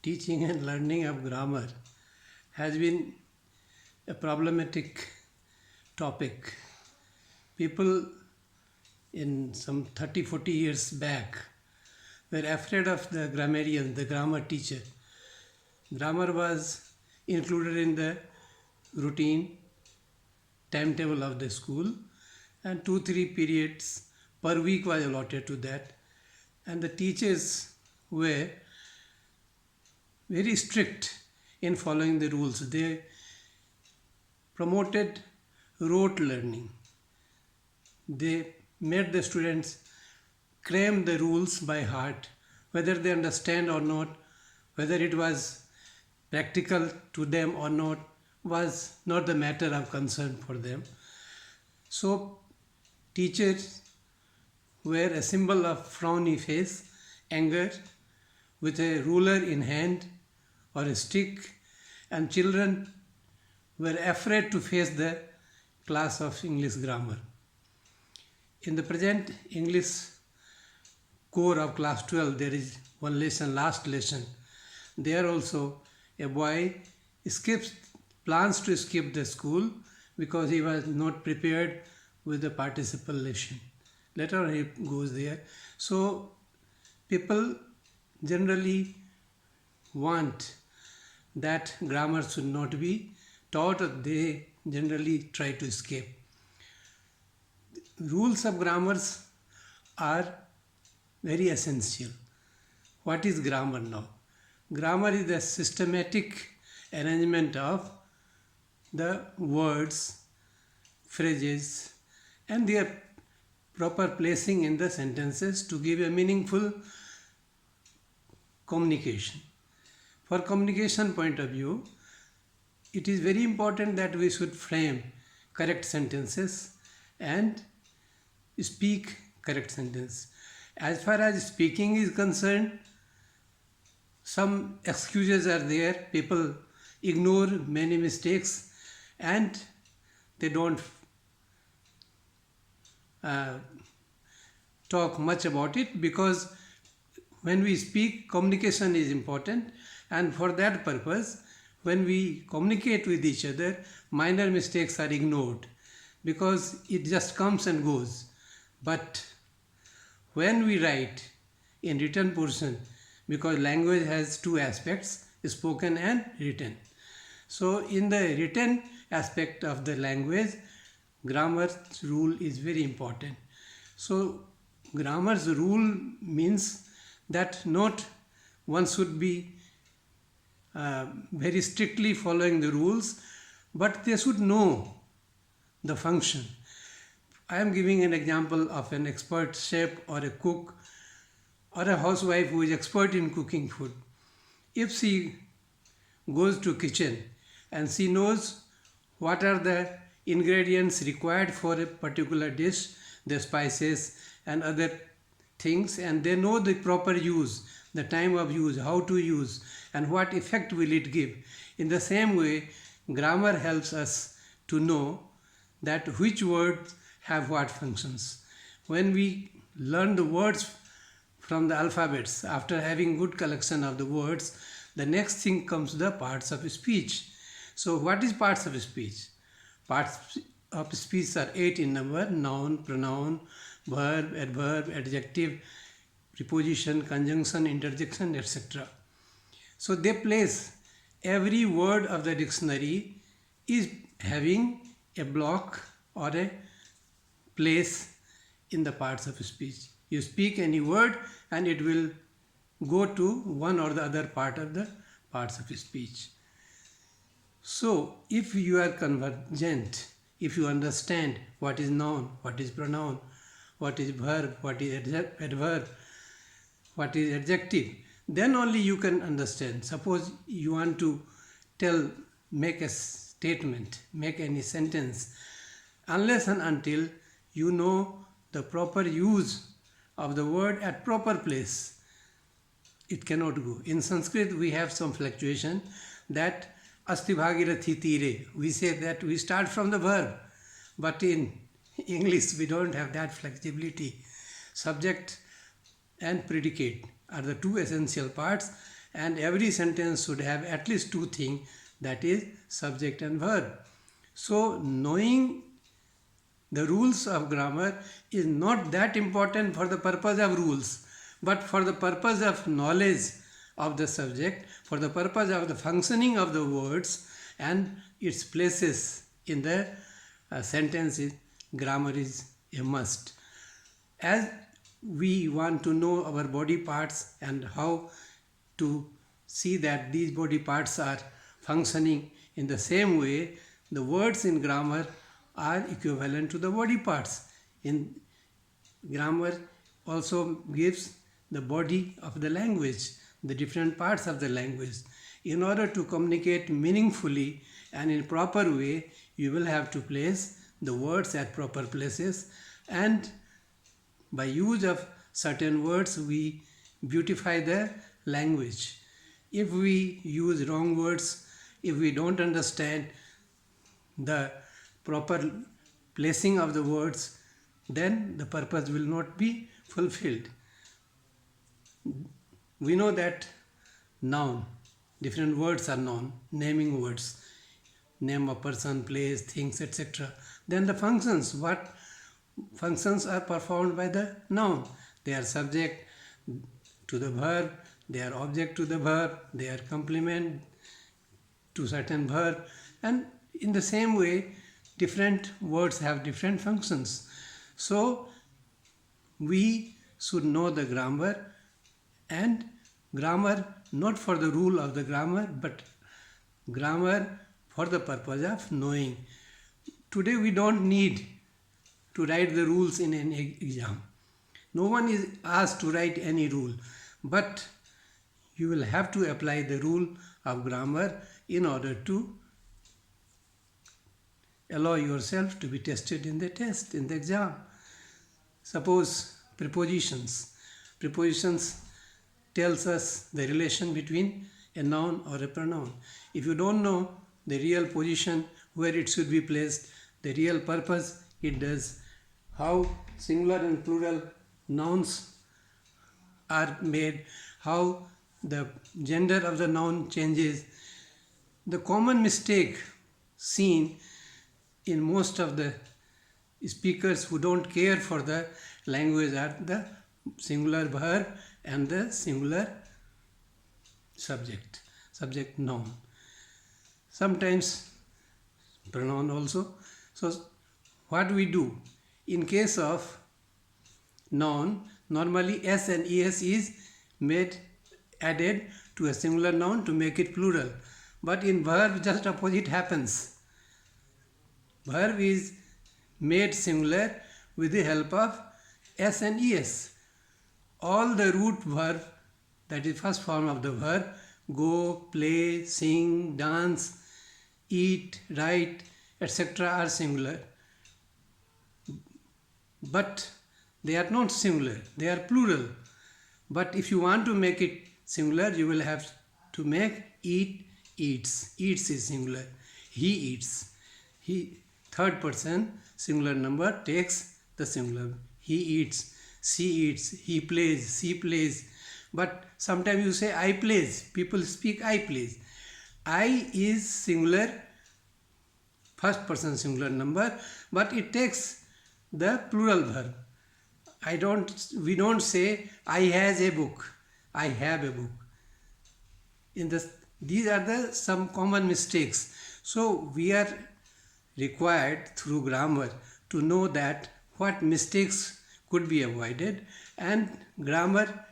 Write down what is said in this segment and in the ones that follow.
Teaching and learning of grammar has been a problematic topic. People in some 30-40 years back were afraid of the grammarian, the grammar teacher. Grammar was included in the routine timetable of the school, and 2-3 periods per week was allotted to that, and the teachers were very strict in following the rules. They promoted rote learning. They made the students cram the rules by heart, whether they understand or not, whether it was practical to them or not, was not the matter of concern for them. So teachers were a symbol of frowny face, anger, with a ruler in hand or a stick, and children were afraid to face the class of English grammar. In the present English core of class 12, there is one lesson, last lesson. There also a boy plans to skip the school because he was not prepared with the participle lesson. Later on he goes there. So people generally want that grammar should not be taught, or they generally try to escape. Rules of grammars are very essential. What is grammar now? Grammar is the systematic arrangement of the words, phrases, and their proper placing in the sentences to give a meaningful communication. For communication point of view, it is very important that we should frame correct sentences and speak correct sentence. As far as speaking is concerned, some excuses are there. People ignore many mistakes and they don't talk much about it, because when we speak, communication is important, and for that purpose, when we communicate with each other, minor mistakes are ignored because it just comes and goes. But when we write in written portion, because language has two aspects, spoken and written. So in the written aspect of the language, grammar's rule is very important. So grammar's rule means that not one should be very strictly following the rules, but they should know the function. I am giving an example of an expert chef or a cook or a housewife who is expert in cooking food. If she goes to kitchen and she knows what are the ingredients required for a particular dish, the spices and other things, and they know the proper use, the time of use, how to use, and what effect will it give. In the same way, grammar helps us to know that which words have what functions. When we learn the words from the alphabets, after having good collection of the words, the next thing comes the parts of speech. So what is parts of speech? Parts of speech are 8 in number: noun, pronoun, verb, adverb, adjective, preposition, conjunction, interjection, etc. So they place, every word of the dictionary is having a block or a place in the parts of speech. You speak any word and it will go to one or the other part of the parts of speech. So if you are convergent, if you understand what is noun, what is pronoun, what is verb, what is adverb, what is adjective, then only you can understand. Suppose you want to make a statement, make any sentence, unless and until you know the proper use of the word at proper place, it cannot go. In Sanskrit we have some fluctuation, that asti bhagirathi tire, we say that we start from the verb, but in English we don't have that flexibility. Subject and predicate are the two essential parts, and every sentence should have at least two things, that is subject and verb. So knowing the rules of grammar is not that important for the purpose of rules, but for the purpose of knowledge of the subject, for the purpose of the functioning of the words and its places in the sentences, grammar is a must. As we want to know our body parts and how to see that these body parts are functioning in the same way, the words in grammar are equivalent to the body parts. In grammar also gives the body of the language, the different parts of the language. In order to communicate meaningfully and in proper way, you will have to place the words at proper places, and by use of certain words we beautify the language. If we use wrong words, if we don't understand the proper placing of the words, then the purpose will not be fulfilled. We know that noun, different words are noun, naming words, name of person, place, things, etc. Then the functions, what functions are performed by the noun? They are subject to the verb, they are object to the verb, they are complement to certain verb, and in the same way different words have different functions. So we should know the grammar, and grammar not for the rule of the grammar, but grammar for the purpose of knowing. Today we don't need to write the rules in an exam. No one is asked to write any rule, but you will have to apply the rule of grammar in order to allow yourself to be tested in the test, in the exam. Suppose prepositions. Prepositions tells us the relation between a noun or a pronoun. If you don't know the real position where it should be placed, the real purpose it does, how singular and plural nouns are made, how the gender of the noun changes. The common mistake seen in most of the speakers who don't care for the language are the singular verb and the singular subject noun. Sometimes pronoun also. So what we do in case of noun, normally s and es is added to a singular noun to make it plural, but in verb just opposite happens. Verb is made singular with the help of s and es. All the root verb, that is first form of the verb, go, play, sing, dance, eat, write, etc. are singular. But they are not singular, they are plural. But if you want to make it singular, you will have to make eat, eats. Eats is singular. He eats. He, third person, singular number takes the singular. He eats. She eats. He plays. She plays. But sometimes you say I plays. People speak I plays. I is singular, first person singular number, but it takes the plural verb. We don't say I has a book. I have a book. These are some common mistakes. So we are required through grammar to know that what mistakes could be avoided, and grammar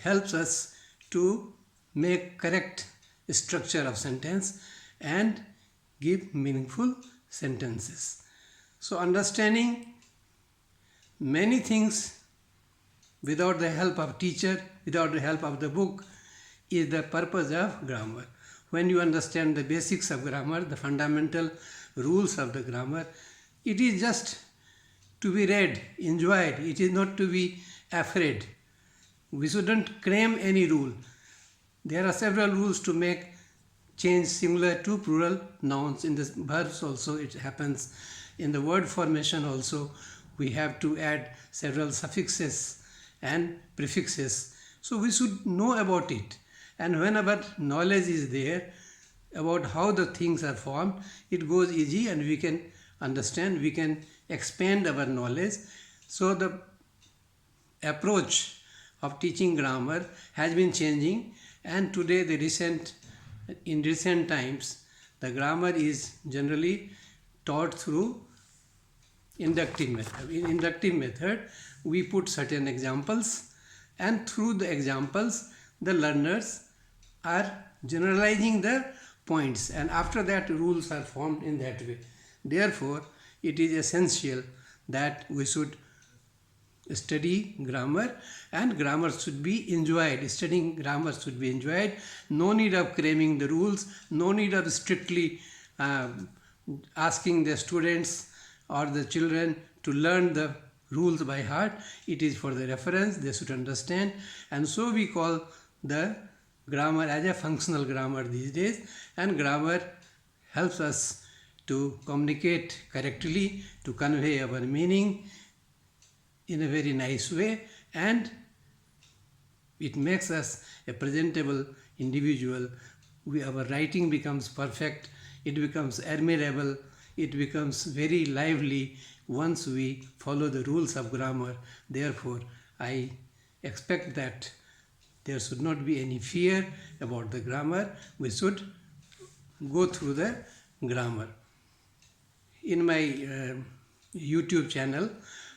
helps us to make correct structure of sentence and give meaningful sentences. So understanding many things without the help of teacher, without the help of the book, is the purpose of grammar. When you understand the basics of grammar, the fundamental rules of the grammar, it is just to be read, enjoyed. It is not to be afraid. We shouldn't claim any rule. There are several rules to make change singular to plural nouns. In the verbs also it happens. In the word formation also we have to add several suffixes and prefixes So we should know about it. And whenever knowledge is there about how the things are formed, it goes easy and we can understand, we can expand our knowledge. So the approach of teaching grammar has been changing, and today in recent times the grammar is generally taught through inductive method. In inductive method we put certain examples, and through the examples the learners are generalizing the points, and after that rules are formed in that way. Therefore it is essential that we should study grammar, and grammar should be enjoyed. Studying grammar should be enjoyed. No need of cramming the rules, no need of strictly asking the students or the children to learn the rules by heart. It is for the reference, they should understand, and so we call the grammar as a functional grammar these days. And grammar helps us to communicate correctly, to convey our meaning in a very nice way, and it makes us a presentable individual. Our writing becomes perfect, it becomes admirable, it becomes very lively once we follow the rules of grammar. Therefore, I expect that there should not be any fear about the grammar. We should go through the grammar. In my YouTube channel,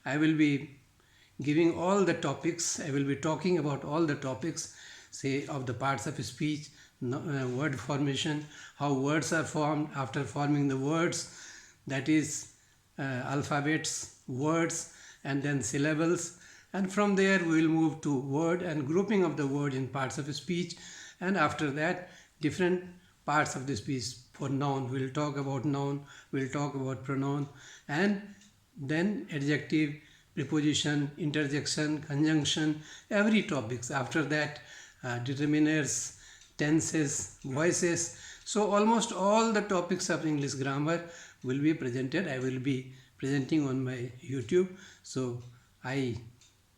I will be giving all the topics. I will be talking about all the topics, say, of the parts of speech, word formation, how words are formed after forming the words, that is alphabets, words, and then syllables. And from there we will move to word and grouping of the word in parts of speech, and after that different parts of the speech. For noun, we'll talk about noun, we'll talk about pronoun, and then adjective, preposition, interjection, conjunction, every topics. After that determiners, tenses, voices. So almost all the topics of English grammar will be presented. I will be presenting on my YouTube. So I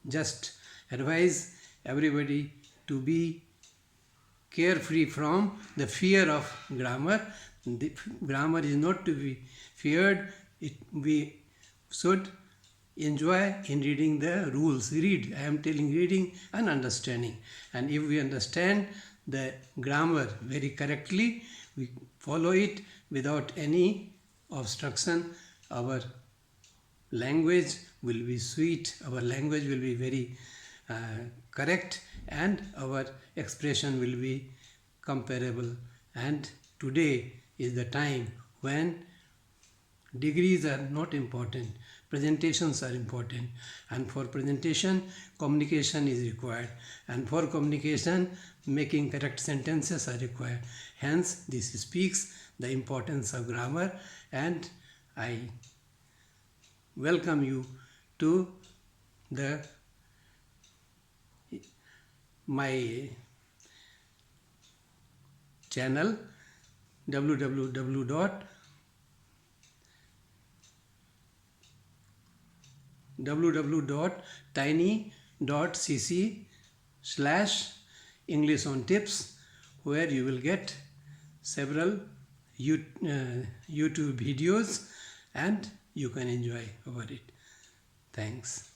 just advise everybody to be carefree from the fear of grammar. The grammar is not to be feared. We should enjoy in reading the rules. Read, I am telling, reading and understanding. And if we understand the grammar very correctly, we follow it without any obstruction, our language will be sweet, our language will be very correct, and our expression will be comparable. And today is the time when degrees are not important, presentations are important, and for presentation communication is required, and for communication making correct sentences are required. Hence this speaks the importance of grammar, and I welcome you to my channel www.tiny.cc/English on Tips, where you will get several YouTube videos and you can enjoy over it. Thanks.